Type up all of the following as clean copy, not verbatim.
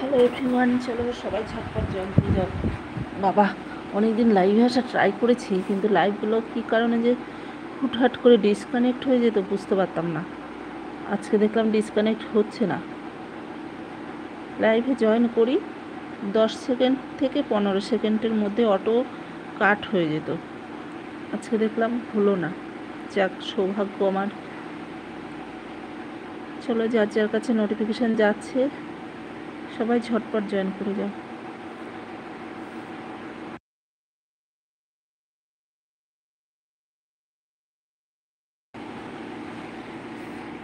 Hello everyone, চলো সবাই ঝটপট জয়েন করে যাও। বাবা, অনেকদিন লাইভে আসা ট্রাই করেছি, কিন্তু লাইভগুলো কী কারণে যে হুটহাট করে ডিসকানেক্ট হয়ে যেত বুঝতে পারতাম না। আজকে দেখলাম ডিসকানেক্ট হচ্ছে না। লাইভে জয়েন করি, 10 সেকেন্ড থেকে 15 সেকেন্ডের মধ্যে অটো কাট হয়ে যেত। আজকে দেখলাম হলো না। যাক, সৌভাগ্য আমার। চলো, যার যার কাছে নোটিফিকেশান যাচ্ছে সবাই ঝটপট জয়েন করে যাও।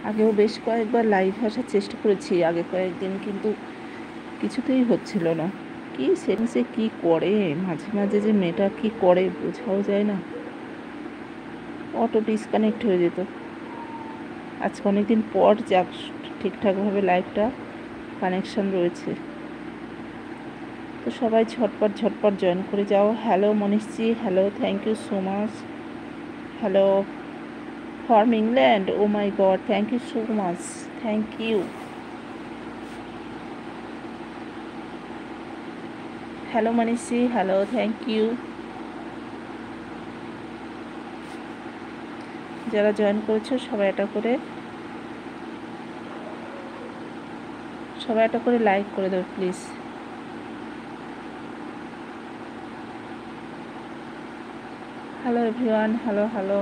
আগেও বেশ কয়েকবার লাইভ আসার চেষ্টা করেছি আগে কয়েকদিন, কিন্তু কিছুতেই হচ্ছিল না। কি সেটিংসে কি করে, মাঝে মাঝে যে মেয়েটা কি করে বোঝাও যায় না, অটো ডিসকানেক্ট হয়ে যেত। আজকে অনেকদিন পর যাক ঠিকঠাকভাবে লাইভটা কানেকশন রয়েছে। তো সবাই ঝটপট ঝটপট জয়েন করে যাও। Hello Manishji, hello, thank you so much. Hello from England, oh my god, thank you so much, thank you. Hello Manishji, hello, thank you. যারা জয়েন করেছো সবাই একটা করে লাইক করে দাও please. Hello everyone, hello hello.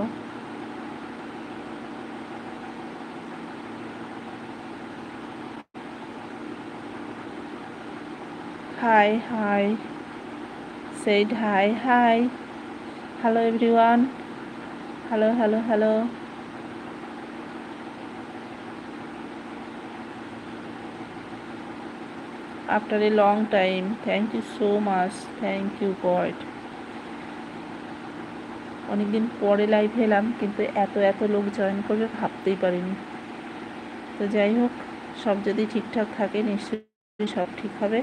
Hi hi, said hi hi. Hello everyone, hello hello hello. After a long time, thank you so much, thank you God. অনেকদিন পরে live এলাম, কিন্তু এত লোক জয়েন করবে ভাবতেই পারিনি। তো যাই হোক, সব যদি ঠিকঠাক থাকে নিশ্চয়ই সব ঠিক হবে।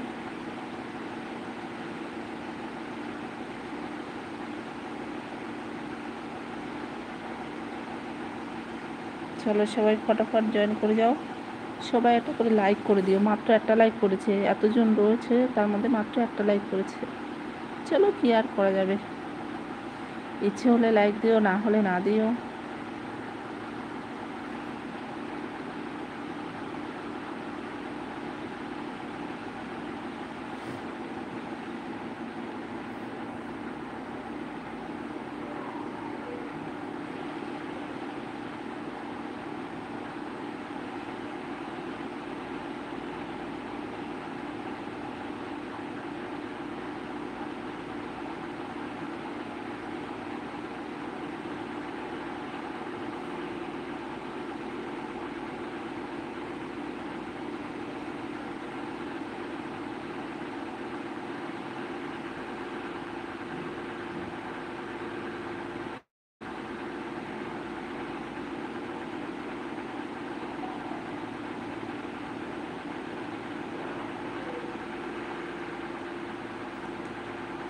চলো সবাই ফটাফট জয়েন করে যাও। সবাই একটা করে লাইক করে দিও। মাত্র একটা লাইক করেছে, এতজন রয়েছে তার মধ্যে মাত্র একটা লাইক করেছে। চলো, কি আর করা যাবে, ইচ্ছে হলে লাইক দিও, না হলে না দিও।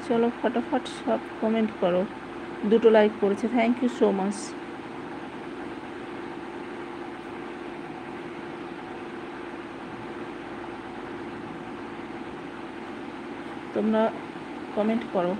চলো ফটাফট সব কমেন্ট করো। দুটো লাইক করেছে, থ্যাংক ইউ সো মাচ। তোমরা কমেন্ট করো।